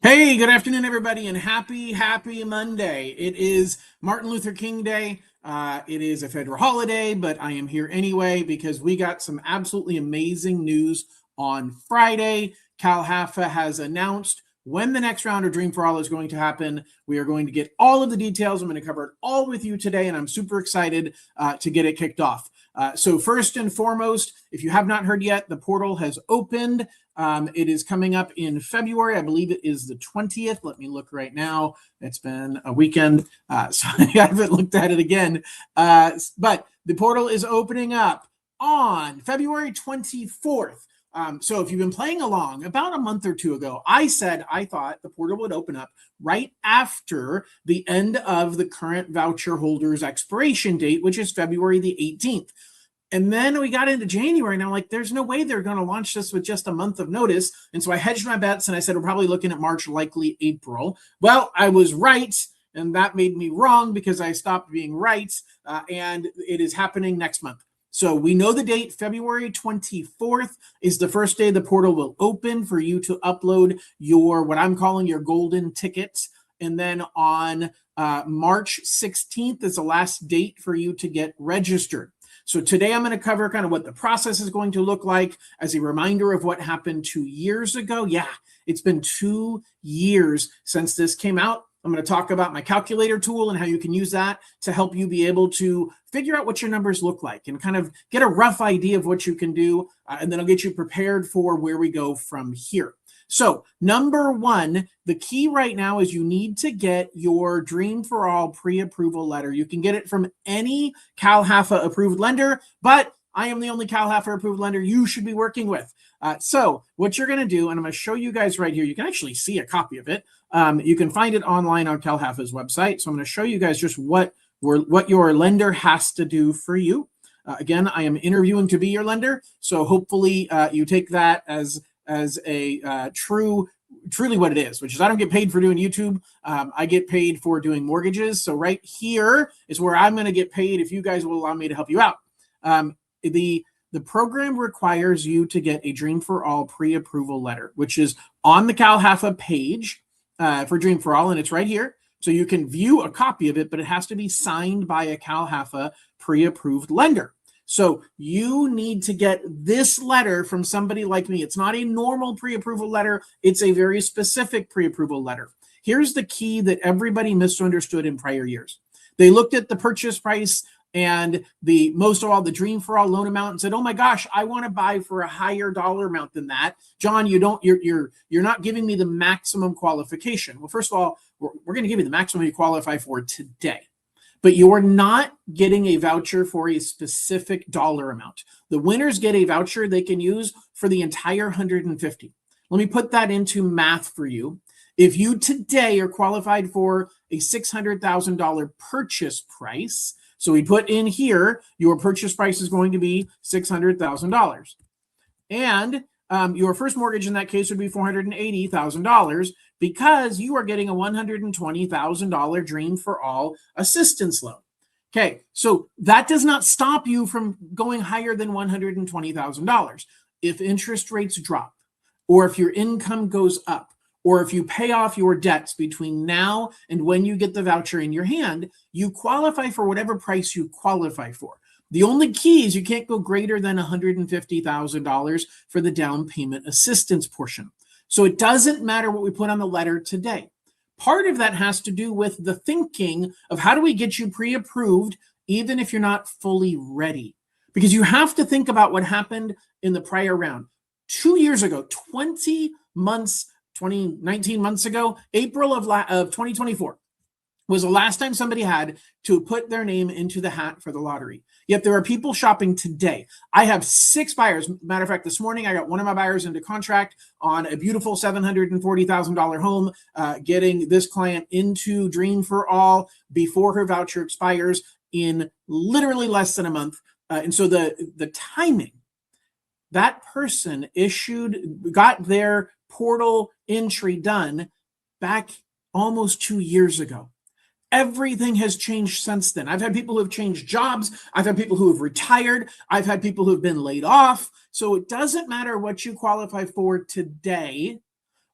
Hey, good afternoon, everybody, and happy Monday. It is Martin Luther King Day. It is a federal holiday, but I am here anyway because we got some absolutely amazing news on Friday. Cal HAFA has announced when the next round of Dream for All is going to happen. We are going to get all of the details. I'm going to cover it all with you today, and I'm super excited to get it kicked off. So first and foremost, if you have not heard yet, the portal has opened. It is coming up in February. I believe it is the 20th. Let me look right now. It's been a weekend, so I haven't looked at it again. But the portal is opening up on February 24th. So if you've been playing along, about a month or two ago, I said I thought the portal would open up right after the end of the current voucher holders expiration date, which is February the 18th. And then we got into January, and I'm like, there's no way they're going to launch this with just a month of notice. And so I hedged my bets, and I said, we're probably looking at March, likely April. Well, I was right, and that made me wrong because I stopped being right, and it is happening next month. So we know the date, February 24th is the first day the portal will open for you to upload your, what I'm calling your golden tickets. And then on March 16th is the last date for you to get registered. So today I'm going to cover kind of what the process is going to look like as a reminder of what happened 2 years ago. Yeah, it's been 2 years since this came out. I'm going to talk about my calculator tool and how you can use that to help you be able to figure out what your numbers look like and kind of get a rough idea of what you can do. And then I'll get you prepared for where we go from here. So number one, the key right now is you need to get your Dream for All pre-approval letter. You can get it from any Cal HAFA approved lender, but I am the only Cal HAFA approved lender you should be working with. So what you're going to do, and I'm going to show you guys right here, you can actually see a copy of it. You can find it online on Cal HAFA's website. So I'm going to show you guys just what your lender has to do for you. Again, I am interviewing to be your lender. So hopefully you take that as a truly what it is, which is I don't get paid for doing YouTube. I get paid for doing mortgages. So right here is where I'm going to get paid if you guys will allow me to help you out. The program requires you to get a Dream for All pre-approval letter, which is on the Cal HAFA page for Dream for All, and it's right here. So you can view a copy of it, but it has to be signed by a Cal HAFA pre-approved lender. So you need to get this letter from somebody like me. It's not a normal pre-approval letter. It's a very specific pre-approval letter. Here's the key that everybody misunderstood in prior years. They looked at the purchase price and most of all the Dream for All loan amount and said, oh my gosh, I want to buy for a higher dollar amount than that. John, you're not giving me the maximum qualification. Well, first of all, we're going to give you the maximum you qualify for today. But you're not getting a voucher for a specific dollar amount. The winners get a voucher they can use for the entire 150. Let me put that into math for you. If you today are qualified for a $600,000 purchase price, so we put in here, your purchase price is going to be $600,000. And your first mortgage in that case would be $480,000 because you are getting a $120,000 Dream for All assistance loan. Okay, so that does not stop you from going higher than $120,000. If interest rates drop, or if your income goes up, or if you pay off your debts between now and when you get the voucher in your hand, you qualify for whatever price you qualify for. The only key is you can't go greater than $150,000 for the down payment assistance portion. So it doesn't matter what we put on the letter today. Part of that has to do with the thinking of how do we get you pre-approved even if you're not fully ready? Because you have to think about what happened in the prior round. 2 years ago, 19 months ago, April of 2024, was the last time somebody had to put their name into the hat for the lottery. Yet there are people shopping today. I have 6 buyers. Matter of fact, this morning I got one of my buyers into contract on a beautiful $740,000 home, getting this client into Dream for All before her voucher expires in literally less than a month. And so the timing, that person got their portal entry done back almost 2 years ago. Everything has changed since then. I've had people who have changed jobs. I've had people who have retired. I've had people who have been laid off. So it doesn't matter what you qualify for today.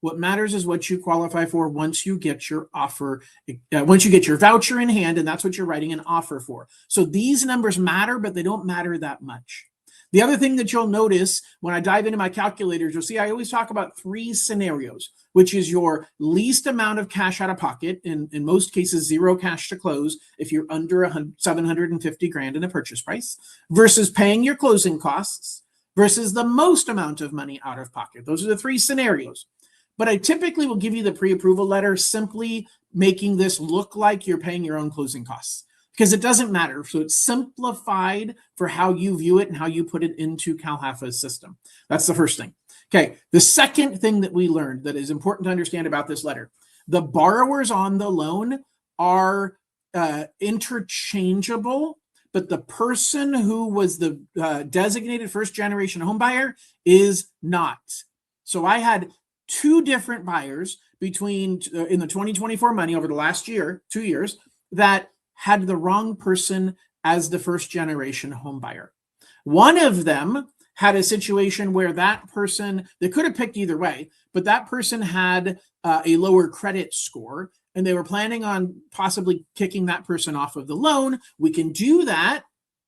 What matters is what you qualify for once you get your offer, once you get your voucher in hand, and that's what you're writing an offer for. So these numbers matter, but they don't matter that much. The other thing that you'll notice when I dive into my calculators, you'll see I always talk about 3 scenarios, which is your least amount of cash out of pocket, in most cases, 0 cash to close if you're under 750 grand in a purchase price, versus paying your closing costs, versus the most amount of money out of pocket. Those are the 3 scenarios. But I typically will give you the pre-approval letter, simply making this look like you're paying your own closing costs, because it doesn't matter. So it's simplified for how you view it and how you put it into CalHFA's system. That's the first thing. Okay, the second thing that we learned that is important to understand about this letter, the borrowers on the loan are interchangeable, but the person who was the designated first-generation home buyer is not. So I had 2 different buyers between in the 2024 money over the last 2 years, that had the wrong person as the first-generation home buyer. One of them had a situation where that person, they could have picked either way, but that person had a lower credit score, and they were planning on possibly kicking that person off of the loan. We can do that,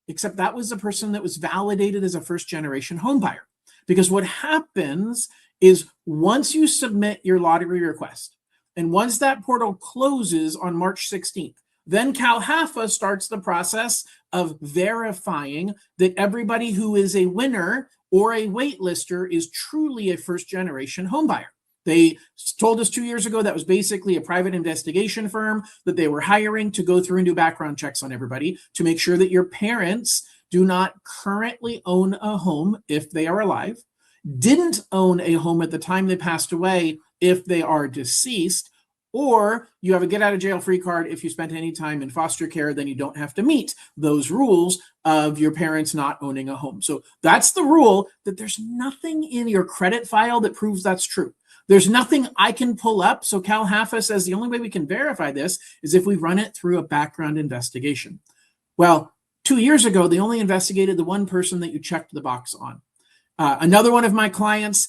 except that was the person that was validated as a first-generation home buyer. Because what happens is once you submit your lottery request, and once that portal closes on March 16th, then CalHFA starts the process of verifying that everybody who is a winner or a waitlister is truly a first-generation homebuyer. They told us 2 years ago that was basically a private investigation firm that they were hiring to go through and do background checks on everybody to make sure that your parents do not currently own a home if they are alive, didn't own a home at the time they passed away if they are deceased, or you have a get out of jail free card if you spent any time in foster care. Then you don't have to meet those rules of your parents not owning a home. So that's the rule, that there's nothing in your credit file that proves that's true. There's nothing I can pull up. So CalHFA says the only way we can verify this is if we run it through a background investigation. Well, 2 years ago, they only investigated the one person that you checked the box on. Another one of my clients,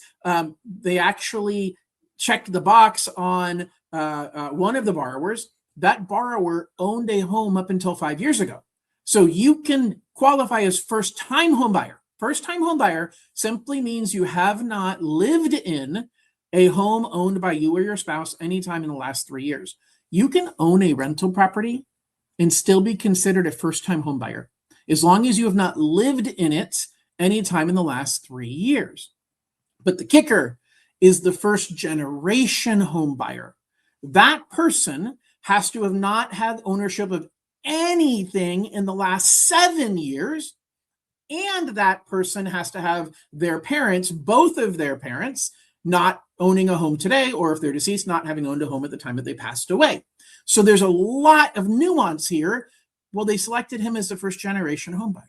they actually checked the box on one of the borrowers. That borrower owned a home up until 5 years ago. So you can qualify as first-time home buyer. First-time home buyer simply means you have not lived in a home owned by you or your spouse anytime in the last 3 years. You can own a rental property and still be considered a first-time home buyer, as long as you have not lived in it anytime in the last 3 years. But the kicker is the first-generation home buyer. That person has to have not had ownership of anything in the last 7 years, and that person has to have their parents, both of their parents, not owning a home today, or if they're deceased, not having owned a home at the time that they passed away. So there's a lot of nuance here. Well, they selected him as the first-generation home buyer,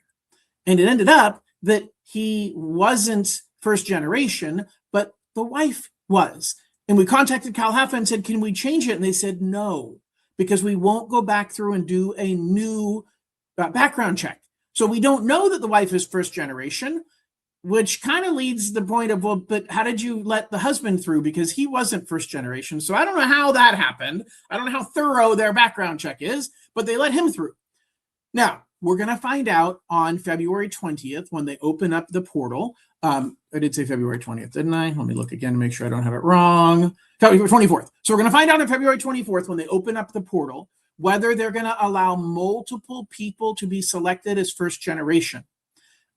and it ended up that he wasn't first generation, but the wife was. And we contacted CalHFA and said, can we change it? And they said, no, because we won't go back through and do a new background check. So we don't know that the wife is first generation, which kind of leads the point of, well, but how did you let the husband through? Because he wasn't first generation. So I don't know how that happened. I don't know how thorough their background check is, but they let him through. Now, we're going to find out on February 20th when they open up the portal. I did say February 20th, didn't I? Let me look again to make sure I don't have it wrong. February 24th. So we're going to find out on February 24th when they open up the portal whether they're going to allow multiple people to be selected as first generation.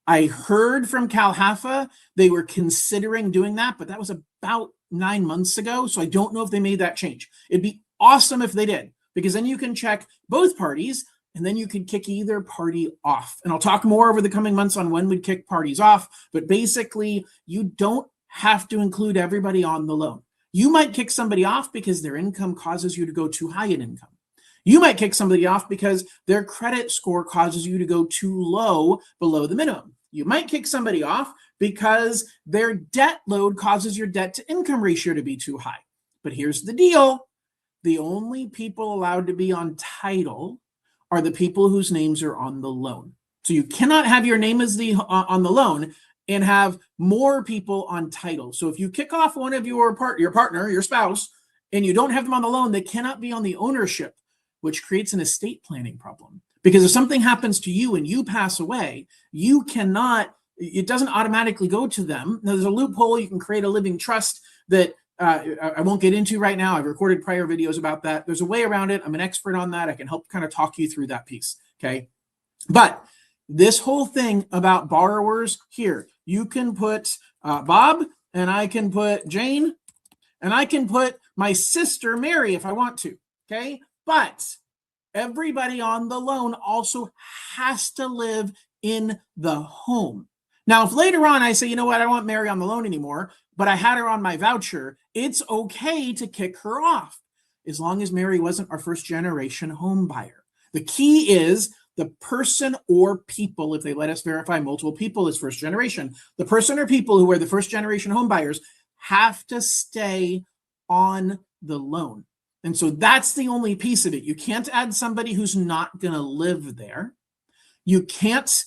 I heard from CalHFA they were considering doing that, but that was about 9 months ago. So I don't know if they made that change. It'd be awesome if they did, because then you can check both parties and then you can kick either party off. And I'll talk more over the coming months on when we'd kick parties off. But basically, you don't have to include everybody on the loan. You might kick somebody off because their income causes you to go too high in income. You might kick somebody off because their credit score causes you to go too low below the minimum. You might kick somebody off because their debt load causes your debt to income ratio to be too high. But here's the deal. The only people allowed to be on title are the people whose names are on the loan. So you cannot have your name as on the loan and have more people on title. So if you kick off one of your partner, your spouse, and you don't have them on the loan, they cannot be on the ownership, which creates an estate planning problem. Because if something happens to you and you pass away, you cannot, it doesn't automatically go to them. Now, there's a loophole. You can create a living trust that I won't get into right now. I've recorded prior videos about that. There's a way around it. I'm an expert on that. I can help kind of talk you through that piece, okay? But this whole thing about borrowers here, you can put Bob, and I can put Jane, and I can put my sister Mary if I want to, okay? But everybody on the loan also has to live in the home. Now, if later on I say, you know what, I don't want Mary on the loan anymore, but I had her on my voucher, it's okay to kick her off as long as Mary wasn't our first generation home buyer. The key is the person or people, if they let us verify multiple people as first generation, the person or people who are the first generation home buyers have to stay on the loan. And so that's the only piece of it. You can't add somebody who's not going to live there. You can't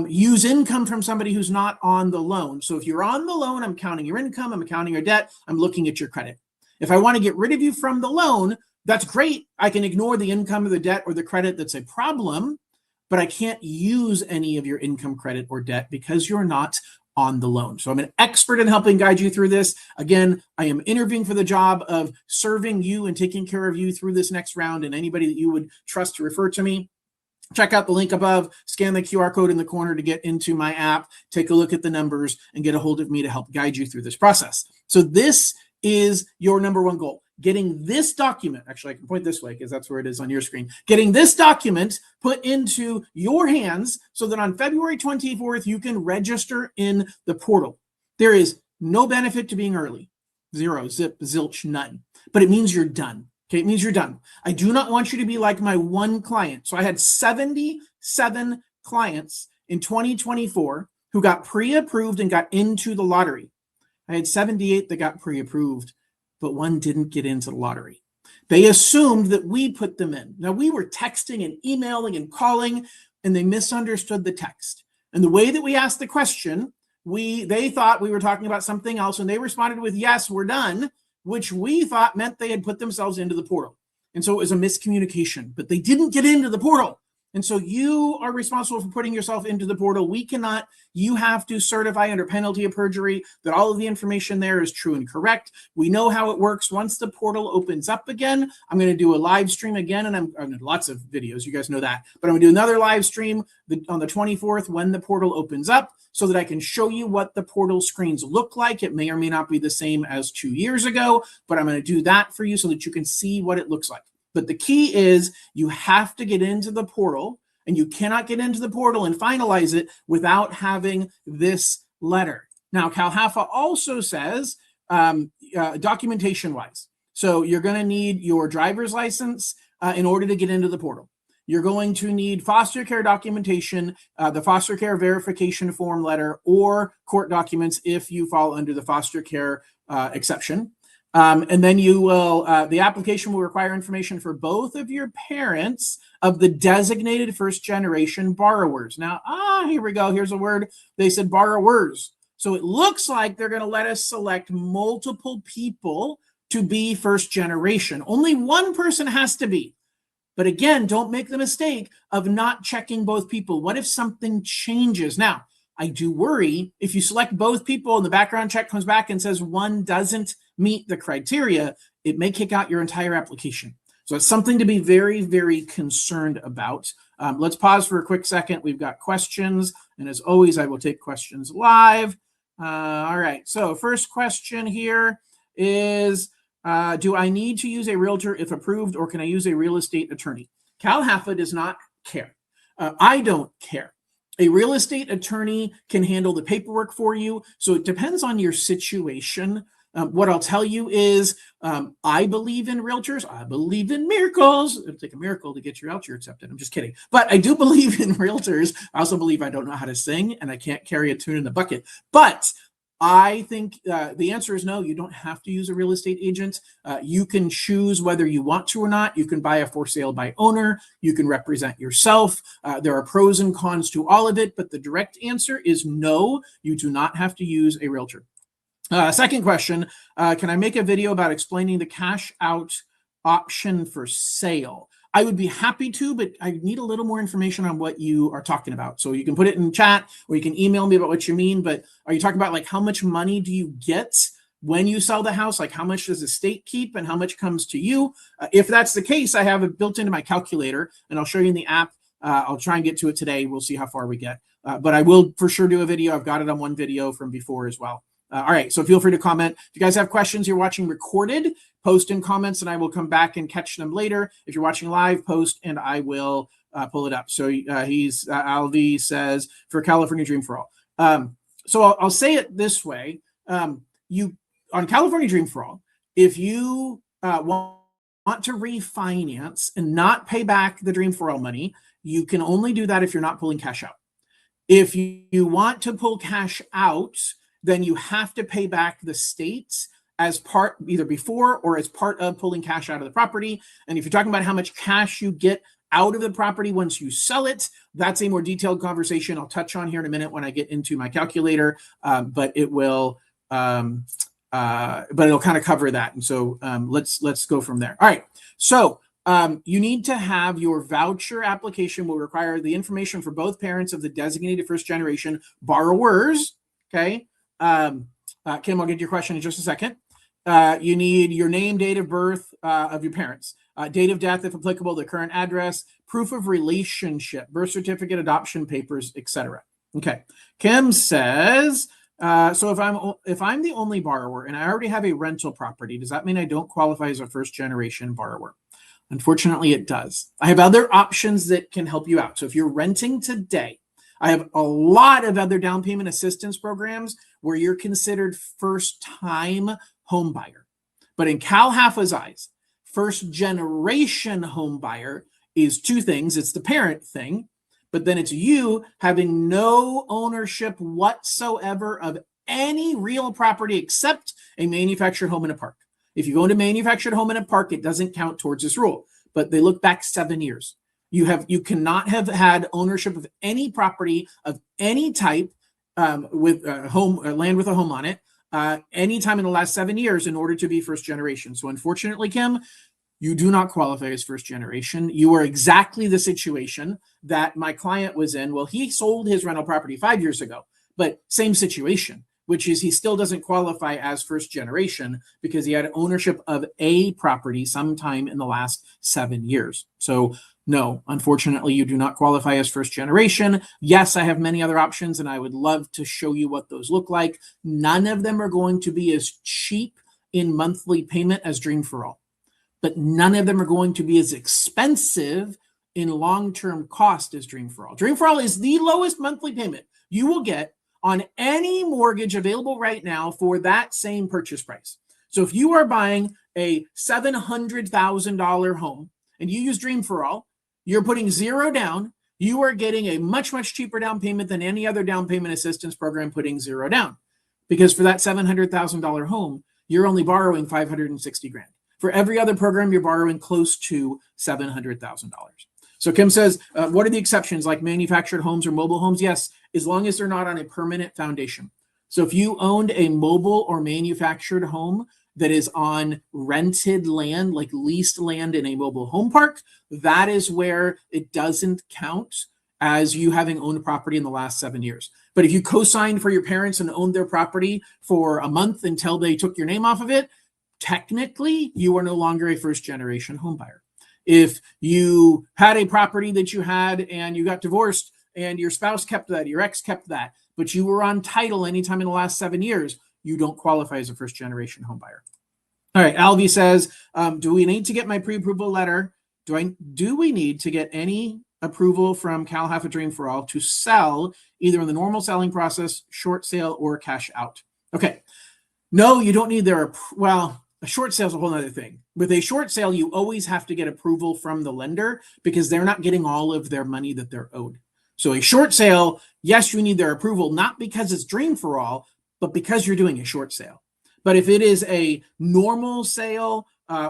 use income from somebody who's not on the loan. So if you're on the loan, I'm counting your income, I'm counting your debt, I'm looking at your credit. If I want to get rid of you from the loan, that's great. I can ignore the income or the debt or the credit that's a problem, but I can't use any of your income, credit, or debt because you're not on the loan. So I'm an expert in helping guide you through this. Again, I am interviewing for the job of serving you and taking care of you through this next round, and anybody that you would trust to refer to me. Check out the link above, scan the QR code in the corner to get into my app, take a look at the numbers, and get a hold of me to help guide you through this process. So this is your number one goal. Getting this document, actually I can point this way because that's where it is on your screen, getting this document put into your hands so that on February 24th, you can register in the portal. There is no benefit to being early. Zero, zip, zilch, none. But it means you're done. Okay, it means you're done. I do not want you to be like my one client. So I had 77 clients in 2024 who got pre-approved and got into the lottery. I had 78 that got pre-approved, but one didn't get into the lottery. They assumed that we put them in. Now, we were texting and emailing and calling, and they misunderstood the text. And the way that we asked the question, they thought we were talking about something else, and they responded with, yes, we're done, which we thought meant they had put themselves into the portal. And so it was a miscommunication, but they didn't get into the portal. And so you are responsible for putting yourself into the portal. We cannot, you have to certify under penalty of perjury that all of the information there is true and correct. We know how it works. Once the portal opens up again, I'm going to do a live stream again, and I'm lots of videos, you guys know that, but I'm going to do another live stream on the 24th when the portal opens up so that I can show you what the portal screens look like. It may or may not be the same as 2 years ago, but I'm going to do that for you so that you can see what it looks like. But the key is you have to get into the portal, and you cannot get into the portal and finalize it without having this letter. Now, CalHAFA also says documentation-wise. So you're going to need your driver's license in order to get into the portal. You're going to need foster care documentation, the foster care verification form letter, or court documents if you fall under the foster care exception. And then you will, the application will require information for both of your parents of the designated first generation borrowers. Now, here we go. Here's a word. They said borrowers. So it looks like they're going to let us select multiple people to be first generation. Only one person has to be. But again, don't make the mistake of not checking both people. What if something changes? Now, I do worry if you select both people and the background check comes back and says one doesn't meet the criteria, it may kick out your entire application. So it's something to be very, very concerned about. Let's pause for a quick second. We've got questions. And as always, I will take questions live. All right. So first question here is, do I need to use a realtor if approved, or can I use a real estate attorney? CalHAFA does not care. I don't care. A real estate attorney can handle the paperwork for you. So it depends on your situation. What I'll tell you is I believe in realtors. I believe in miracles. It'll take a miracle to get your realtor accepted. I'm just kidding. But I do believe in realtors. I also believe I don't know how to sing and I can't carry a tune in the bucket. But I think the answer is no. You don't have to use a real estate agent. You can choose whether you want to or not. You can buy a for sale by owner. You can represent yourself. There are pros and cons to all of it, but the direct answer is no. You do not have to use a realtor. Second question, can I make a video about explaining the cash out option for sale? I would be happy to, but I need a little more information on what you are talking about. So you can put it in chat or you can email me about what you mean, but are you talking about like how much money do you get when you sell the house? Like how much does the state keep and how much comes to you? If that's the case, I have it built into my calculator and I'll show you in the app. I'll try and get to it today. We'll see how far we get, but I will for sure do a video. I've got it on one video from before as well. All right, so feel free to comment. If you guys have questions, you're watching recorded, post in comments and I will come back and catch them later. If you're watching live, post and I will pull it up. So Alvi says, for California Dream for All. So I'll say it this way. You on California Dream for All, if you want to refinance and not pay back the Dream for All money, you can only do that if you're not pulling cash out. If you want to pull cash out, then you have to pay back the state as part, either before or as part of pulling cash out of the property. And if you're talking about how much cash you get out of the property once you sell it, that's a more detailed conversation I'll touch on here in a minute when I get into my calculator, but it'll kind of cover that. And so let's go from there. All right. So you need to have your voucher application will require the information for both parents of the designated first generation borrowers. Okay. Kim, I'll get your question in just a second. You need your name, date of birth of your parents, date of death, if applicable, the current address, proof of relationship, birth certificate, adoption papers, etc. Okay. Kim says, so if I'm the only borrower and I already have a rental property, does that mean I don't qualify as a first generation borrower? Unfortunately, it does. I have other options that can help you out. So if you're renting today, I have a lot of other down payment assistance programs where you're considered first-time home buyer. But in Cal Haffa's eyes, first-generation home buyer is two things. It's the parent thing, but then it's you having no ownership whatsoever of any real property except a manufactured home in a park. If you own a manufactured home in a park, it doesn't count towards this rule, but they look back 7 years. You cannot have had ownership of any property of any type with a home, land with a home on it, anytime in the last 7 years in order to be first generation. So unfortunately, Kim, you do not qualify as first generation. You are exactly the situation that my client was in. Well, he sold his rental property 5 years ago, but same situation, which is he still doesn't qualify as first generation because he had ownership of a property sometime in the last 7 years. So no, unfortunately, you do not qualify as first generation. Yes, I have many other options, and I would love to show you what those look like. None of them are going to be as cheap in monthly payment as Dream for All, but none of them are going to be as expensive in long-term cost as Dream for All. Dream for All is the lowest monthly payment you will get on any mortgage available right now for that same purchase price. So if you are buying a $700,000 home and you use Dream for All, you're putting zero down. You are getting a much, much cheaper down payment than any other down payment assistance program putting zero down. Because for that $700,000 home, you're only borrowing $560,000. For every other program, you're borrowing close to $700,000. So Kim says, what are the exceptions like manufactured homes or mobile homes? Yes, as long as they're not on a permanent foundation. So if you owned a mobile or manufactured home that is on rented land, like leased land in a mobile home park, that is where it doesn't count as you having owned property in the last 7 years. But if you co-signed for your parents and owned their property for a month until they took your name off of it, technically you are no longer a first generation home buyer. If you had a property that you had and you got divorced and your spouse kept that, your ex kept that, but you were on title anytime in the last 7 years, you don't qualify as a first generation home buyer. All right, Alvi says, do we need to get my pre-approval letter? Do we need to get any approval from Cal Haffa Dream for All to sell either in the normal selling process, short sale, or cash out? Okay, no, you don't need their, well, a short sale is a whole other thing. With a short sale, you always have to get approval from the lender because they're not getting all of their money that they're owed. So a short sale, yes, you need their approval, not because it's Dream for All, but because you're doing a short sale. But if it is a normal sale,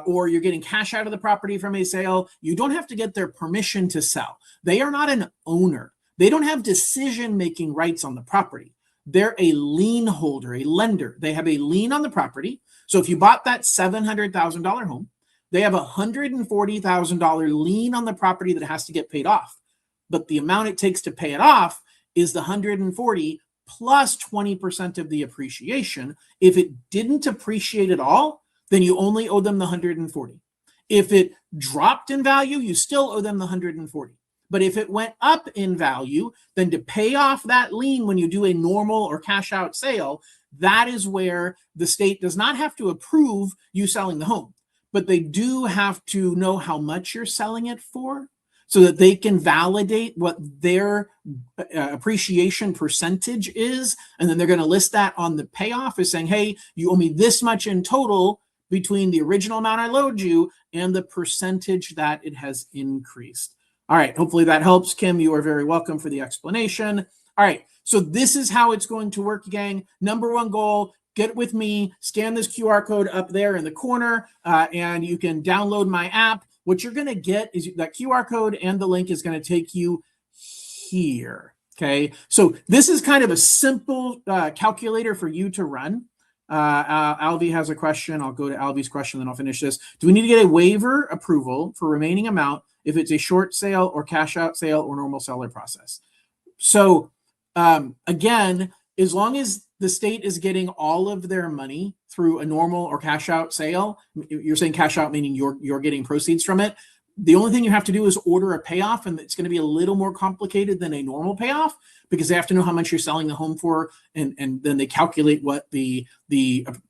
or you're getting cash out of the property from a sale, you don't have to get their permission to sell. They are not an owner. They don't have decision-making rights on the property. They're a lien holder, a lender. They have a lien on the property. So if you bought that $700,000 home, they have a $140,000 lien on the property that has to get paid off. But the amount it takes to pay it off is the 140 plus 20% of the appreciation. If it didn't appreciate at all, then you only owe them the 140. If it dropped in value, you still owe them the 140. But if it went up in value, then to pay off that lien when you do a normal or cash out sale, that is where the state does not have to approve you selling the home, but they do have to know how much you're selling it for so that they can validate what their appreciation percentage is. And then they're going to list that on the payoff as saying, hey, you owe me this much in total between the original amount I loaned you and the percentage that it has increased. All right, hopefully that helps. Kim, you are very welcome for the explanation. All right, so this is how it's going to work, gang. Number one goal, get with me, scan this QR code up there in the corner, and you can download my app. What you're going to get is that QR code, and the link is going to take you here, okay? So this is kind of a simple calculator for you to run. Alvi has a question. I'll go to Alvi's question, then I'll finish this. Do we need to get a waiver approval for remaining amount if it's a short sale or cash out sale or normal seller process? So again, as long as the state is getting all of their money through a normal or cash out sale, you're saying cash out meaning you're getting proceeds from it. The only thing you have to do is order a payoff, and it's going to be a little more complicated than a normal payoff because they have to know how much you're selling the home for, and then they calculate what the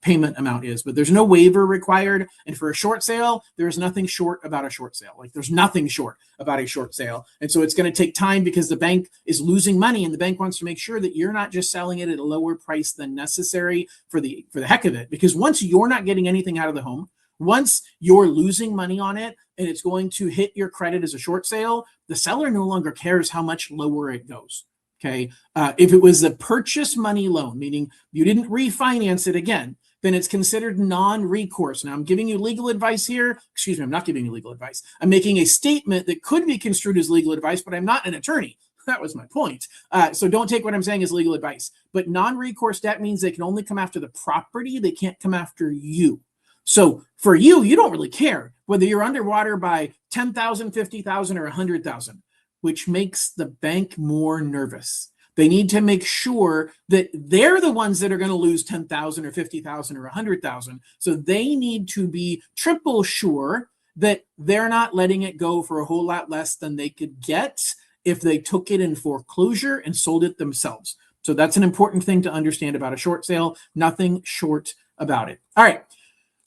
payment amount is. But there's no waiver required. And for a short sale, there's nothing short about a short sale. Like there's nothing short about a short sale. And so it's going to take time because the bank is losing money, and the bank wants to make sure that you're not just selling it at a lower price than necessary for the heck of it. Because once you're not getting anything out of the home, once you're losing money on it and it's going to hit your credit as a short sale, the seller no longer cares how much lower it goes. Okay. If it was a purchase money loan, meaning you didn't refinance it again, then it's considered non-recourse. Now I'm giving you legal advice here. Excuse me, I'm not giving you legal advice. I'm making a statement that could be construed as legal advice, but I'm not an attorney. That was my point. So don't take what I'm saying as legal advice. But non-recourse debt means they can only come after the property. They can't come after you. So for you, you don't really care whether you're underwater by 10,000, 50,000, or 100,000, which makes the bank more nervous. They need to make sure that they're the ones that are going to lose 10,000 or 50,000 or 100,000. So they need to be triple sure that they're not letting it go for a whole lot less than they could get if they took it in foreclosure and sold it themselves. So that's an important thing to understand about a short sale. Nothing short about it. All right.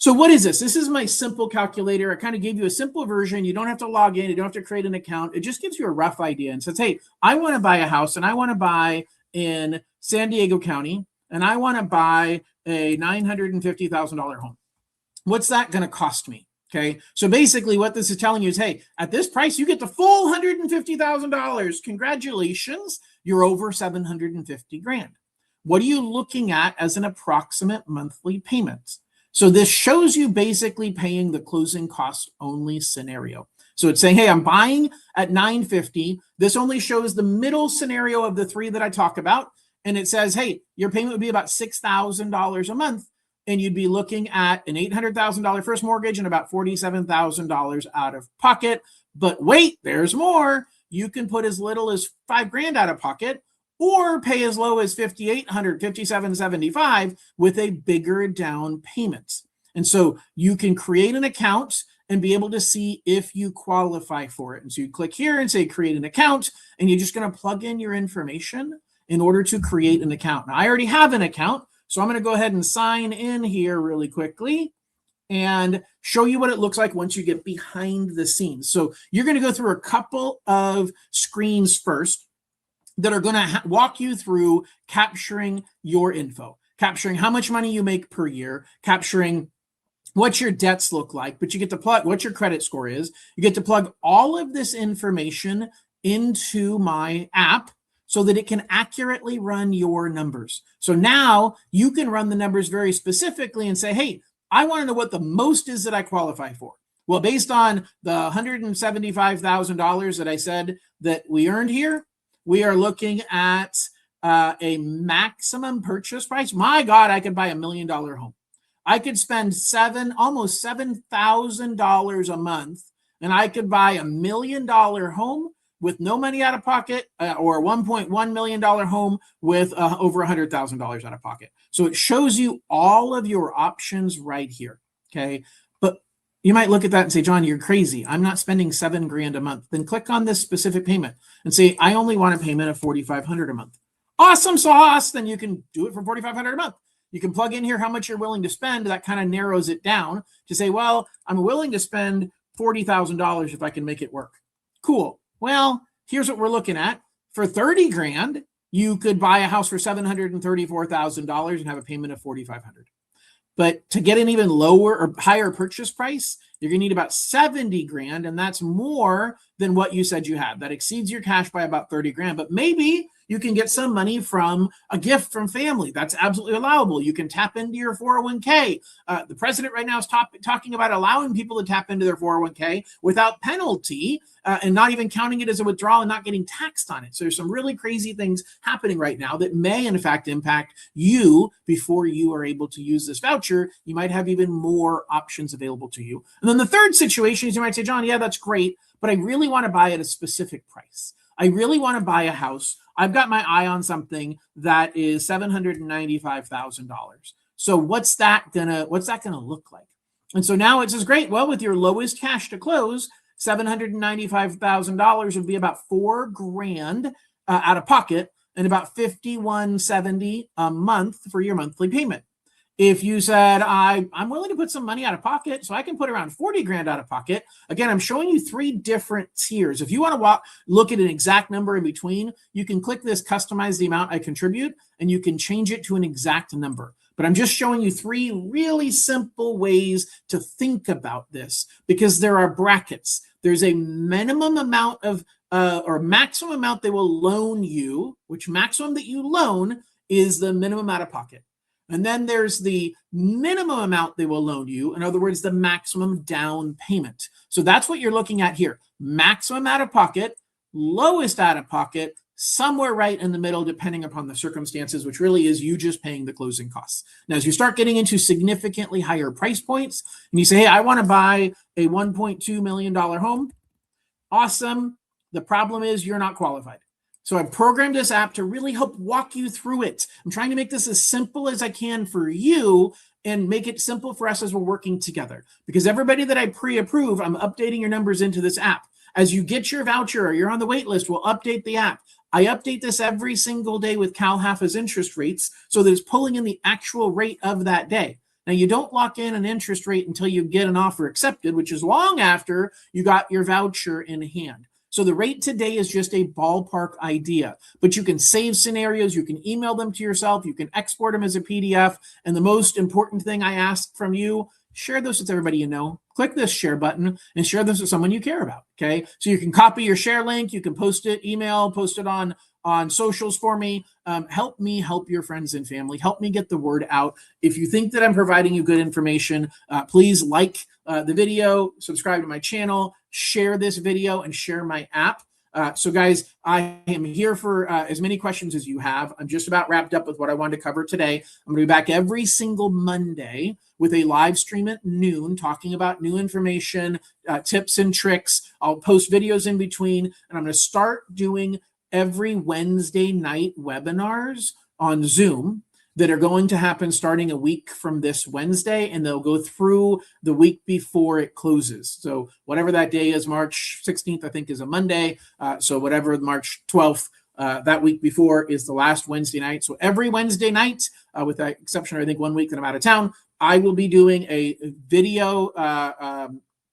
So what is this? This is my simple calculator. I kind of gave you a simple version. You don't have to log in. You don't have to create an account. It just gives you a rough idea and says, hey, I want to buy a house, and I want to buy in San Diego County, and I want to buy a $950,000 home. What's that going to cost me? Okay. So basically what this is telling you is, hey, at this price, you get the full $150,000. Congratulations. You're over $750,000. What are you looking at as an approximate monthly payment? So this shows you basically paying the closing cost only scenario. So it's saying, hey, I'm buying at $950,000. This only shows the middle scenario of the three that I talk about. And it says, hey, your payment would be about $6,000 a month. And you'd be looking at an $800,000 first mortgage and about $47,000 out of pocket. But wait, there's more. You can put as little as $5,000 out of pocket, or pay as low as $5,800, $5,775 with a bigger down payment. And so you can create an account and be able to see if you qualify for it. And so you click here and say create an account, and you're just going to plug in your information in order to create an account. Now I already have an account, so I'm going to go ahead and sign in here really quickly and show you what it looks like once you get behind the scenes. So you're going to go through a couple of screens first that are going to walk you through capturing your info, capturing how much money you make per year, capturing what your debts look like, but you get to plug what your credit score is. You get to plug all of this information into my app so that it can accurately run your numbers. So now you can run the numbers very specifically and say, hey, I want to know what the most is that I qualify for. Well, based on the $175,000 that I said that we earned here, we are looking at a maximum purchase price. My God, I could buy $1 million home. I could spend almost $7,000 a month, and I could buy $1 million home with no money out of pocket, or a $1.1 million home with over $100,000 out of pocket. So it shows you all of your options right here. Okay. But you might look at that and say, John, you're crazy. I'm not spending $7,000 a month. Then click on this specific payment and say, I only want a payment of $4,500 a month. Awesome sauce. Then you can do it for $4,500 a month. You can plug in here how much you're willing to spend. That kind of narrows it down to say, well, I'm willing to spend $40,000 if I can make it work. Cool. Well, here's what we're looking at. For $30,000, you could buy a house for $734,000 and have a payment of $4,500. But to get an even lower or higher purchase price, you're going to need about $70,000, and that's more than what you said you had. That exceeds your cash by about $30,000. But maybe you can get some money from a gift from family. That's absolutely allowable. You can tap into your 401k. The president right now is talking about allowing people to tap into their 401k without penalty, and not even counting it as a withdrawal and not getting taxed on it. So there's some really crazy things happening right now that may, in fact, impact you before you are able to use this voucher. You might have even more options available to you. And then the third situation is you might say, John, yeah, that's great, but I really want to buy at a specific price. I really want to buy a house. I've got my eye on something that is $795,000. So what's that gonna look like? And so now it says, great. Well, with your lowest cash to close, $795,000 would be about $4,000 out of pocket, and about $5,170 a month for your monthly payment. If you said, I'm willing to put some money out of pocket, so I can put around $40,000 out of pocket. Again, I'm showing you 3 different tiers. If you want to look at an exact number in between, you can click this customize the amount I contribute, and you can change it to an exact number. But I'm just showing you 3 really simple ways to think about this, because there are brackets. There's a minimum amount of, or maximum amount they will loan you, which maximum that you loan is the minimum out of pocket. And then there's the minimum amount they will loan you. In other words, the maximum down payment. So that's what you're looking at here. Maximum out of pocket, lowest out of pocket, somewhere right in the middle, depending upon the circumstances, which really is you just paying the closing costs. Now, as you start getting into significantly higher price points, and you say, hey, I want to buy a $1.2 million home. Awesome. The problem is you're not qualified. So I programmed this app to really help walk you through it. I'm trying to make this as simple as I can for you and make it simple for us as we're working together. Because everybody that I pre-approve, I'm updating your numbers into this app. As you get your voucher or you're on the wait list, we'll update the app. I update this every single day with CalHFA's interest rates so that it's pulling in the actual rate of that day. Now, you don't lock in an interest rate until you get an offer accepted, which is long after you got your voucher in hand. So the rate today is just a ballpark idea, but you can save scenarios, you can email them to yourself, you can export them as a PDF, and the most important thing I ask from you, share this with everybody you know. Click this share button and share this with someone you care about, okay? So you can copy your share link, you can post it, post it on socials for me. Help me help your friends and family. Help me get the word out. If you think that I'm providing you good information, please like the video, subscribe to my channel, share this video, and share my app. So guys, I am here for as many questions as you have. I'm just about wrapped up with what I wanted to cover today. I'm going to be back every single Monday with a live stream at noon talking about new information, tips and tricks. I'll post videos in between, and I'm going to start doing every Wednesday night webinars on Zoom that are going to happen starting a week from this Wednesday, and they'll go through the week before it closes. So whatever that day is, March 16th, I think is a Monday. So whatever March 12th, that week before is the last Wednesday night. So every Wednesday night, with the exception of I think 1 week that I'm out of town, I will be doing a video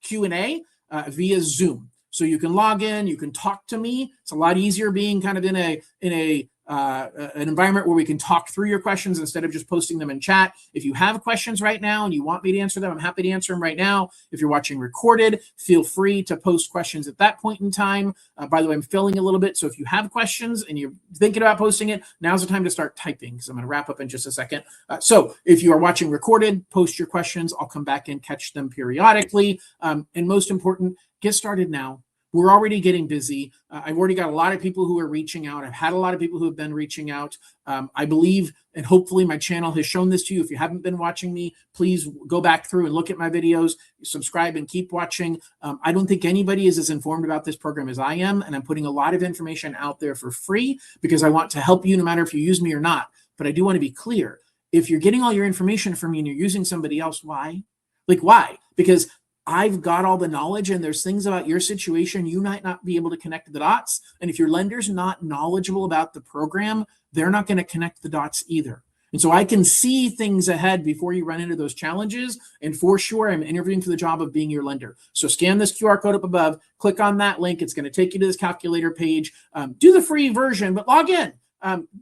Q&A via Zoom. So you can log in, you can talk to me. It's a lot easier being kind of in a an environment where we can talk through your questions instead of just posting them in chat. If you have questions right now and you want me to answer them, I'm happy to answer them right now. If you're watching recorded, feel free to post questions at that point in time. By the way, I'm filling a little bit, so if you have questions and you're thinking about posting it, now's the time to start typing, because I'm going to wrap up in just a second. So if you are watching recorded, post your questions. I'll come back and catch them periodically. And most important, get started now. We're already getting busy. I've already got a lot of people who are reaching out. I've had a lot of people who have been reaching out. I believe, and hopefully my channel has shown this to you. If you haven't been watching me, please go back through and look at my videos, subscribe and keep watching. I don't think anybody is as informed about this program as I am, and I'm putting a lot of information out there for free because I want to help you no matter if you use me or not. But I do want to be clear. If you're getting all your information from me and you're using somebody else, why? Like, why? Because I've got all the knowledge, and there's things about your situation you might not be able to connect the dots. And if your lender's not knowledgeable about the program, they're not going to connect the dots either. And so I can see things ahead before you run into those challenges. And for sure, I'm interviewing for the job of being your lender. So scan this QR code up above, click on that link. It's going to take you to this calculator page. Do the free version, but log in.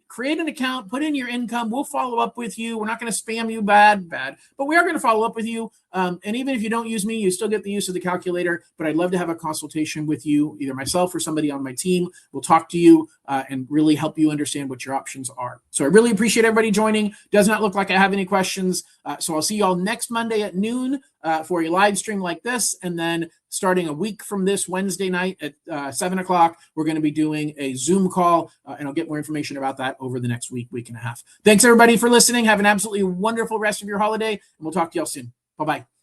Create an account, put in your income. We'll follow up with you. We're not going to spam you bad, but we are going to follow up with you. And even if you don't use me, you still get the use of the calculator. But I'd love to have a consultation with you, either myself or somebody on my team. We'll talk to you and really help you understand what your options are. So I really appreciate everybody joining. Does not look like I have any questions. So I'll see you all next Monday at noon for a live stream like this. And then starting a week from this Wednesday night at 7 o'clock, we're going to be doing a Zoom call, and I'll get more information about that over the next week and a half. Thanks, everybody, for listening. Have an absolutely wonderful rest of your holiday, and we'll talk to y'all soon. Bye-bye.